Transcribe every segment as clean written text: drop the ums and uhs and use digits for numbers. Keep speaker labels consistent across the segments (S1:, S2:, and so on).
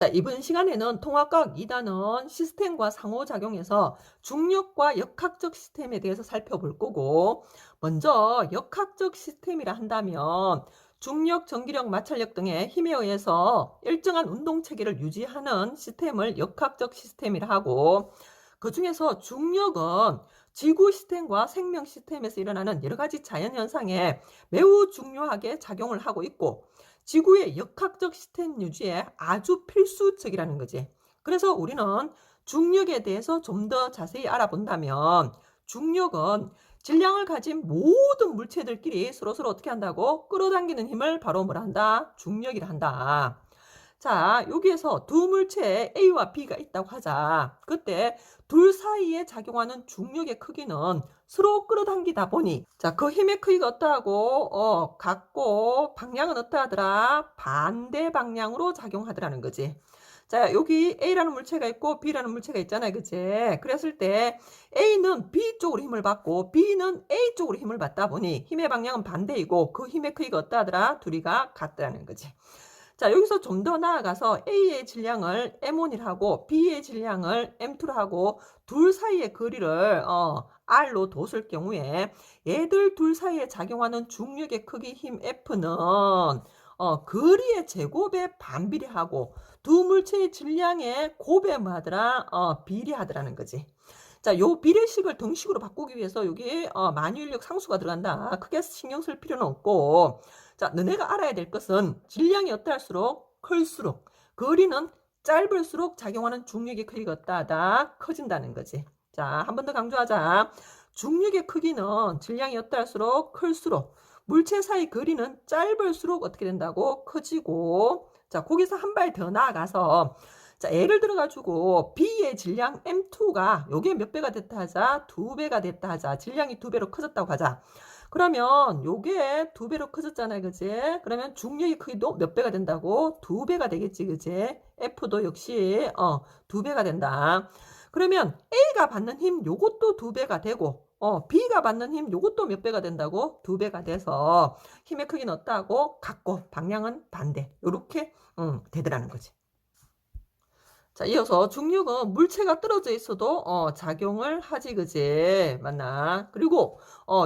S1: 자, 이번 시간에는 통합과학 2단원 시스템과 상호작용에서 중력과 역학적 시스템에 대해서 살펴볼 거고, 먼저 역학적 시스템이라 한다면 중력, 전기력, 마찰력 등의 힘에 의해서 일정한 운동 체계를 유지하는 시스템을 역학적 시스템이라 하고, 그 중에서 중력은 지구 시스템과 생명 시스템에서 일어나는 여러 가지 자연현상에 매우 중요하게 작용을 하고 있고, 지구의 역학적 시스템 유지에 아주 필수적이라는 거지. 그래서 우리는 중력에 대해서 좀 더 자세히 알아본다면, 중력은 질량을 가진 모든 물체들끼리 서로서로 어떻게 한다고? 끌어당기는 힘을 바로 뭐라 한다? 중력이라 한다. 자, 여기에서 두 물체에 A와 B가 있다고 하자. 그때 둘 사이에 작용하는 중력의 크기는 서로 끌어당기다 보니, 자, 그 힘의 크기가 어떠하고, 같고, 방향은 어떠하더라? 반대 방향으로 작용하더라는 거지. 자, 여기 A라는 물체가 있고 B라는 물체가 있잖아요. 그치? 그랬을 때 A는 B 쪽으로 힘을 받고 B는 A 쪽으로 힘을 받다 보니 힘의 방향은 반대이고 그 힘의 크기가 어떠하더라? 둘이가 같다는 거지. 자, 여기서 좀 더 나아가서 A의 질량을 M1이라 하고 B의 질량을 M2라 하고 둘 사이의 거리를 R로 뒀을 경우에 얘들 둘 사이에 작용하는 중력의 크기 힘 F는 거리의 제곱에 반비례하고 두 물체의 질량의 곱에 뭐하더라? 비례하더라는 거지. 자, 요 비례식을 등식으로 바꾸기 위해서 여기 만유인력 상수가 들어간다. 크게 신경 쓸 필요는 없고, 자, 너네가 알아야 될 것은 질량이 어떠할수록 클수록 거리는 짧을수록 작용하는 중력의 크기가 어떠하다? 커진다는 거지. 자, 한 번 더 강조하자. 중력의 크기는 질량이 어떠할수록 클수록 물체 사이 거리는 짧을수록 어떻게 된다고? 커지고, 자, 거기서 한 발 더 나아가서, 자, 예를 들어가지고 B의 질량 M2가 요게 몇 배가 됐다 하자? 2배가 됐다 하자. 질량이 2배로 커졌다고 하자. 그러면 요게 2배로 커졌잖아요. 그지? 그러면 중력의 크기도 몇 배가 된다고? 2배가 되겠지. 그지? F도 역시 2배가 된다. 그러면 A가 받는 힘 요것도 2배가 되고 B가 받는 힘 요것도 몇 배가 된다고? 2배가 돼서 힘의 크기는 어떠하고? 같고 방향은 반대. 요렇게 되더라는 거지. 자, 이어서 중력은 물체가 떨어져 있어도 작용을 하지. 그지? 맞나? 그리고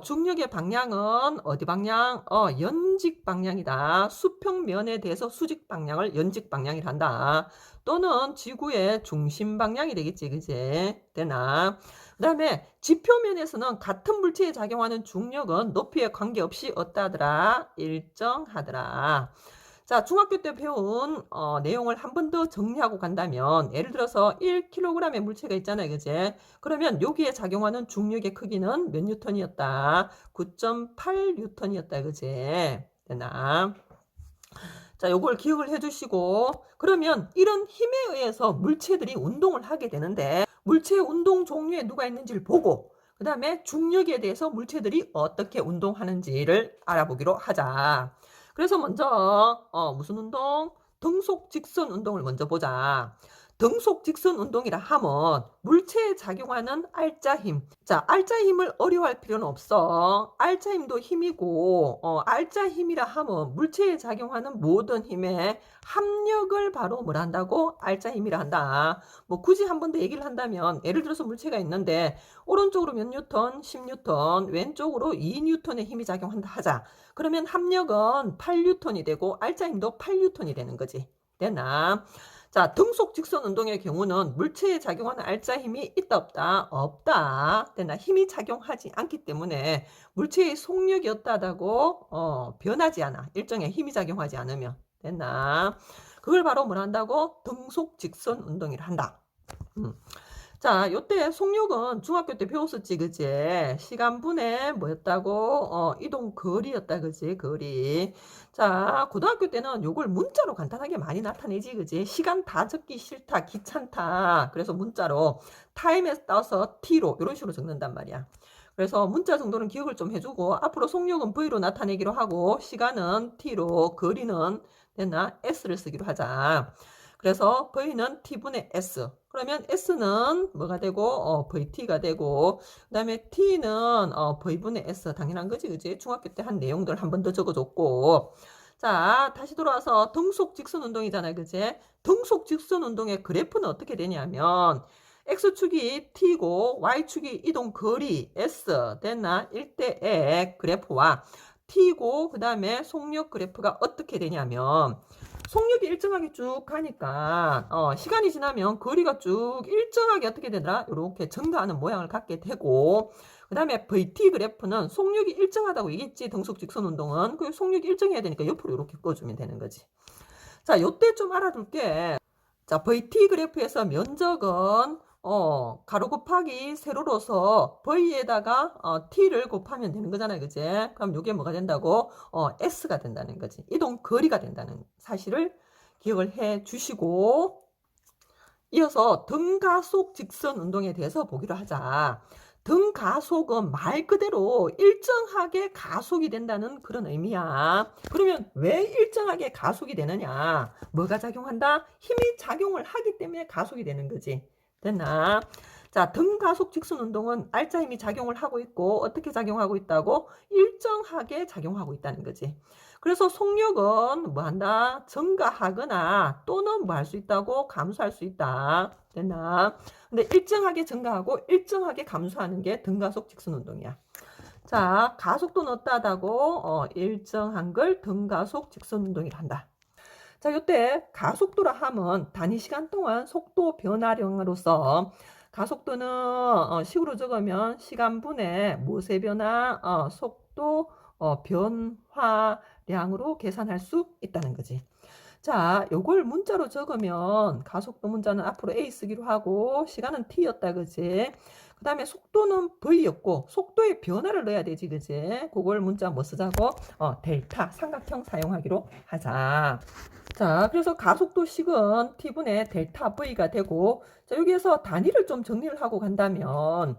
S1: 중력의 방향은 어디 방향? 연직 방향이다. 수평면에 대해서 수직 방향을 연직 방향이라 한다. 또는 지구의 중심 방향이 되겠지. 그지? 되나? 그 다음에 지표면에서는 같은 물체에 작용하는 중력은 높이에 관계없이 어떠하더라? 일정하더라. 자, 중학교 때 배운 내용을 한 번 더 정리하고 간다면, 예를 들어서 1kg의 물체가 있잖아요. 그제? 그러면 여기에 작용하는 중력의 크기는 몇 뉴턴이었다? 9.8 뉴턴이었다. 그제? 되나? 자, 요걸 기억을 해주시고, 그러면 이런 힘에 의해서 물체들이 운동을 하게 되는데, 물체의 운동 종류에 누가 있는지를 보고, 그 다음에 중력에 대해서 물체들이 어떻게 운동하는지를 알아보기로 하자. 그래서 먼저 무슨 운동? 등속 직선 운동을 먼저 보자. 등속 직선 운동이라 하면 물체에 작용하는 알짜 힘. 자, 알짜 힘을 어려워할 필요는 없어. 알짜 힘도 힘이고 알짜 힘이라 하면 물체에 작용하는 모든 힘의 합력을 바로 뭐라 한다고? 알짜 힘이라 한다. 뭐 굳이 한 번 더 얘기를 한다면 예를 들어서 물체가 있는데 오른쪽으로 몇 뉴턴? 10뉴턴, 왼쪽으로 2뉴턴의 힘이 작용한다 하자. 그러면 합력은 8뉴턴이 되고 알짜 힘도 8뉴턴이 되는 거지. 되나? 자, 등속 직선 운동의 경우는 물체에 작용하는 알짜 힘이 있다 없다? 없다. 되나? 힘이 작용하지 않기 때문에 물체의 속력이 어떠하다고? 변하지 않아. 일정의 힘이 작용하지 않으면. 됐나? 그걸 바로 뭐라 한다고? 등속 직선 운동이라 한다. 자, 요때 속력은 중학교 때 배웠었지, 그지? 시간분의 뭐였다고? 이동 거리였다, 그지? 거리. 자, 고등학교 때는 요걸 문자로 간단하게 많이 나타내지, 그지? 시간 다 적기 싫다, 귀찮다. 그래서 문자로 타임에 따서 t로 이런 식으로 적는단 말이야. 그래서 문자 정도는 기억을 좀 해주고 앞으로 속력은 v로 나타내기로 하고 시간은 t로 거리는 됐나? s를 쓰기로 하자. 그래서 v는 t분의 s. 그러면 s는 뭐가 되고 vt가 되고 그 다음에 t는 v분의 s. 당연한 거지, 그지? 중학교 때 한 내용들 한 번 더 적어줬고 자, 다시 돌아와서 등속 직선 운동이잖아요. 그제? 등속 직선 운동의 그래프는 어떻게 되냐면 X축이 T고 Y축이 이동 거리 S 됐나? 1대1 그래프와 T고 그다음에 속력 그래프가 어떻게 되냐면 속력이 일정하게 쭉 가니까 시간이 지나면 거리가 쭉 일정하게 어떻게 되더라? 이렇게 증가하는 모양을 갖게 되고 그 다음에 VT 그래프는 속력이 일정하다고 얘기했지. 등속 직선 운동은. 그 속력이 일정해야 되니까 옆으로 이렇게 꺼주면 되는 거지. 자, 요때 좀 알아둘게. 자, VT 그래프에서 면적은 가로 곱하기 세로로서 V에다가 T를 곱하면 되는 거잖아요. 그제? 그럼 요게 뭐가 된다고? S가 된다는 거지. 이동 거리가 된다는 사실을 기억을 해 주시고 이어서 등가속 직선 운동에 대해서 보기로 하자. 등가속은 말 그대로 일정하게 가속이 된다는 그런 의미야. 그러면 왜 일정하게 가속이 되느냐? 뭐가 작용한다? 힘이 작용을 하기 때문에 가속이 되는 거지. 됐나? 자, 등가속 직선 운동은 알짜 힘이 작용을 하고 있고 어떻게 작용하고 있다고? 일정하게 작용하고 있다는 거지. 그래서 속력은 뭐 한다? 증가하거나 또는 뭐 할 수 있다고? 감소할 수 있다. 됐나? 근데 일정하게 증가하고 일정하게 감소하는 게 등가속 직선 운동이야. 자, 가속도는 어떠하다고? 일정한 걸 등가속 직선 운동이라 한다. 자, 이때 가속도라 하면 단위 시간 동안 속도 변화량으로서 가속도는 식으로 적으면 시간분의 모세 변화 속도 변화량으로 계산할 수 있다는 거지. 자, 요걸 문자로 적으면 가속도 문자는 앞으로 A 쓰기로 하고 시간은 T였다. 그지? 그 다음에 속도는 V였고 속도의 변화를 넣어야 되지. 그지? 그걸 문자 뭐 쓰자고? 델타 삼각형 사용하기로 하자. 자, 그래서 가속도식은 T분의 델타 V가 되고 자, 여기에서 단위를 좀 정리를 하고 간다면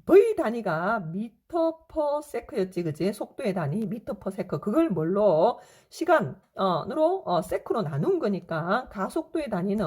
S1: V 단위가 미터 퍼 세크였지, 그지? 속도의 단위 미터 퍼 세크. 그걸 뭘로? 시간으로 세크로 나눈 거니까 가속도의 단위는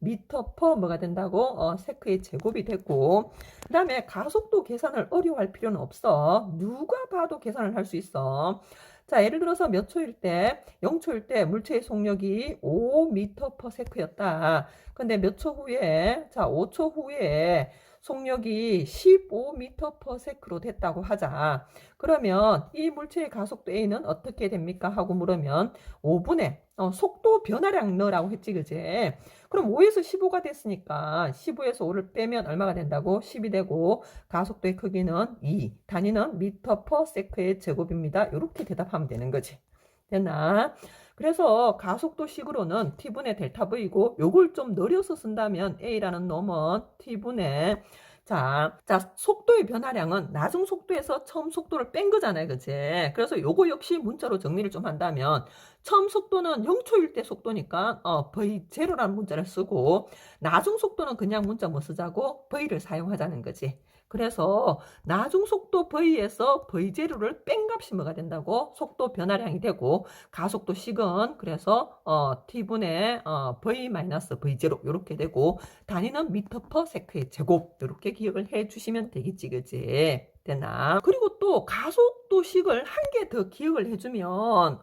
S1: 미터 퍼 뭐가 된다고? 세크의 제곱이 됐고 그 다음에 가속도 계산을 어려워할 필요는 없어. 누가 봐도 계산을 할 수 있어. 자, 예를 들어서 몇 초일 때, 0초일 때 물체의 속력이 5m per sec였다. 근데 몇 초 후에, 자, 5초 후에 속력이 15m per sec로 됐다고 하자. 그러면 이 물체의 가속도 A는 어떻게 됩니까? 하고 물으면 5분의 속도 변화량 넣으라고 했지, 그제? 그럼 5에서 15가 됐으니까 15에서 5를 빼면 얼마가 된다고? 10이 되고 가속도의 크기는 2, 단위는 미터 퍼 세크의 제곱입니다. 이렇게 대답하면 되는 거지. 됐나? 그래서 가속도식으로는 T분의 델타 V고 요걸 좀 늘려서 쓴다면 A라는 놈은 T분의 자, 속도의 변화량은 나중 속도에서 처음 속도를 뺀 거잖아요. 그치? 그래서 요거 역시 문자로 정리를 좀 한다면 처음 속도는 0초일 때 속도니까 V0라는 문자를 쓰고 나중 속도는 그냥 문자 뭐 쓰자고? V를 사용하자는 거지. 그래서 나중 속도 V에서 V0를 뺀 값이 뭐가 된다고? 속도 변화량이 되고 가속도 식은 그래서 T분의 V-V0 이렇게 되고 단위는 미터 퍼 세크의 제곱 이렇게 기억을 해 주시면 되겠지. 그지? 되나? 그리고 또 가속도식을 한 개 더 기억을 해주면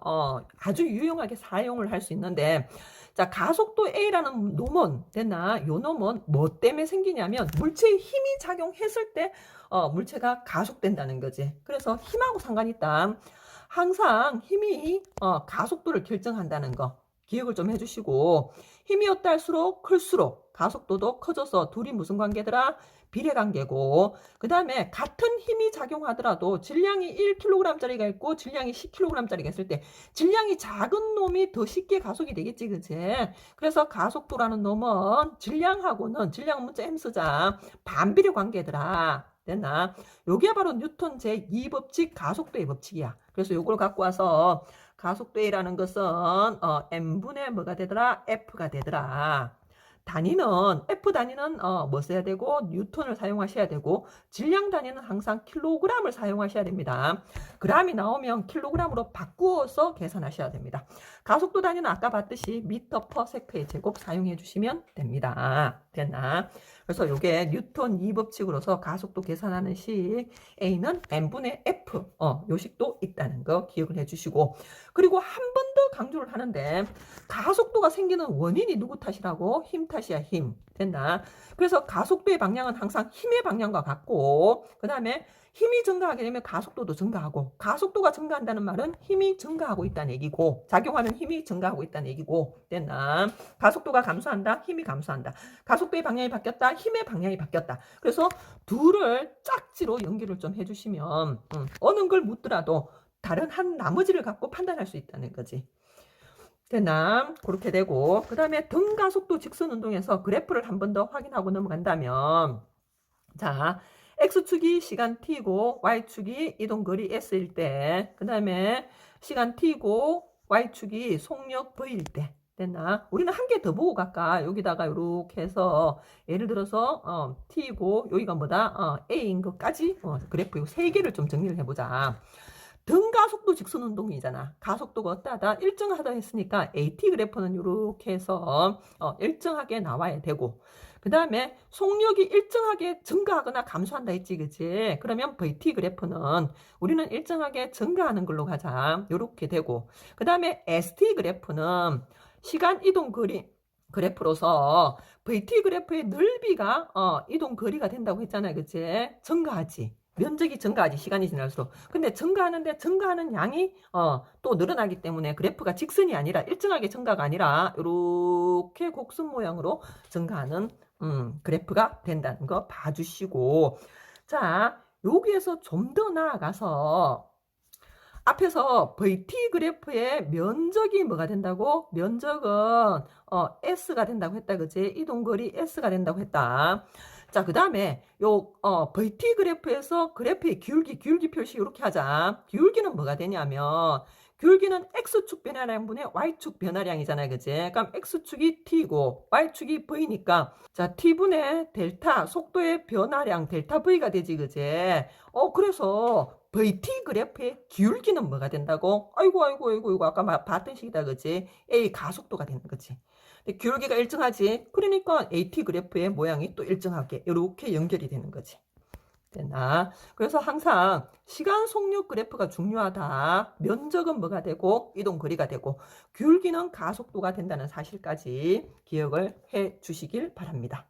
S1: 아주 유용하게 사용을 할 수 있는데 자, 가속도 A라는 놈은 됐나? 요 놈은 뭐 때문에 생기냐면 물체에 힘이 작용했을 때 물체가 가속된다는 거지. 그래서 힘하고 상관이 있다. 항상 힘이 가속도를 결정한다는 거 기억을 좀 해주시고 힘이 어떨수록 클수록 가속도도 커져서 둘이 무슨 관계더라? 비례관계고 그 다음에 같은 힘이 작용하더라도 질량이 1kg짜리가 있고 질량이 10kg짜리가 있을 때 질량이 작은 놈이 더 쉽게 가속이 되겠지. 그치? 그래서 가속도라는 놈은 질량하고는 질량 문자 M 쓰자 반비례 관계더라. 됐나? 요게 바로 뉴턴 제2법칙 가속도의 법칙이야. 그래서 요걸 갖고 와서 가속도라는 것은 m분의 뭐가 되더라? F가 되더라. 단위는 F 단위는 뭐 써야 되고 뉴턴을 사용하셔야 되고 질량 단위는 항상 킬로그램을 사용하셔야 됩니다. 그램이 나오면 킬로그램으로 바꾸어서 계산하셔야 됩니다. 가속도 단위는 아까 봤듯이 미터 퍼 세크의 제곱 사용해 주시면 됩니다. 됐나? 그래서 요게 뉴턴 2법칙으로서 가속도 계산하는 식 A는 n분의 F 요 식도 있다는 거 기억을 해주시고, 그리고 한 번 더 강조를 하는데 가속도가 생기는 원인이 누구 탓이라고? 힘 탓이야, 힘. 됐나? 그래서 가속도의 방향은 항상 힘의 방향과 같고, 그 다음에 힘이 증가하게 되면 가속도도 증가하고, 가속도가 증가한다는 말은 힘이 증가하고 있다는 얘기고, 작용하는 힘이 증가하고 있다는 얘기고, 됐나? 가속도가 감소한다, 힘이 감소한다. 가속도의 방향이 바뀌었다, 힘의 방향이 바뀌었다. 그래서 둘을 짝지로 연결을 좀 해주시면 어느 걸 묻더라도 다른 한 나머지를 갖고 판단할 수 있다는 거지. 됐나? 그렇게 되고, 그 다음에 등가속도 직선 운동에서 그래프를 한 번 더 확인하고 넘어간다면, 자, X축이 시간 T고 Y축이 이동거리 S일 때, 그 다음에 시간 T고 Y축이 속력 V일 때, 됐나? 우리는 한 개 더 보고 갈까? 여기다가 이렇게 해서 예를 들어서 T고 여기가 뭐다? A인 것까지 그래프 세 개를 좀 정리를 해보자. 등가속도 직선 운동이잖아. 가속도가 어떠하다? 일정하다 했으니까 AT 그래프는 이렇게 해서 일정하게 나와야 되고, 그 다음에 속력이 일정하게 증가하거나 감소한다 했지, 그치? 그러면 VT 그래프는 우리는 일정하게 증가하는 걸로 가자. 이렇게 되고, 그 다음에 ST 그래프는 시간 이동 거리 그래프로서 VT 그래프의 넓이가 이동 거리가 된다고 했잖아요, 그치? 증가하지. 면적이 증가하지, 시간이 지날수록. 근데 증가하는데 증가하는 양이 또 늘어나기 때문에 그래프가 직선이 아니라 일정하게 증가가 아니라 이렇게 곡선 모양으로 증가하는 그래프가 된다는 거 봐주시고, 자, 여기에서 좀 더 나아가서 앞에서 VT 그래프의 면적이 뭐가 된다고? 면적은 S가 된다고 했다, 그치? 이동거리 S가 된다고 했다. 자, 그 다음에 요 VT 그래프에서 그래프의 기울기 표시 이렇게 하자. 기울기는 뭐가 되냐면 기울기는 X축 변화량분의 Y축 변화량이잖아요, 그치? 그럼 X축이 T고 Y축이 V니까 자, T분의 델타 속도의 변화량 델타 V가 되지, 그치? 그래서 VT 그래프의 기울기는 뭐가 된다고? 아이고 아까 봤던 식이다, 그치? A 가속도가 되는 거지. 기울기가 일정하지. 그러니까 AT 그래프의 모양이 또 일정하게 이렇게 연결이 되는 거지. 됐나? 그래서 항상 시간 속력 그래프가 중요하다. 면적은 뭐가 되고 이동 거리가 되고 기울기는 가속도가 된다는 사실까지 기억을 해 주시길 바랍니다.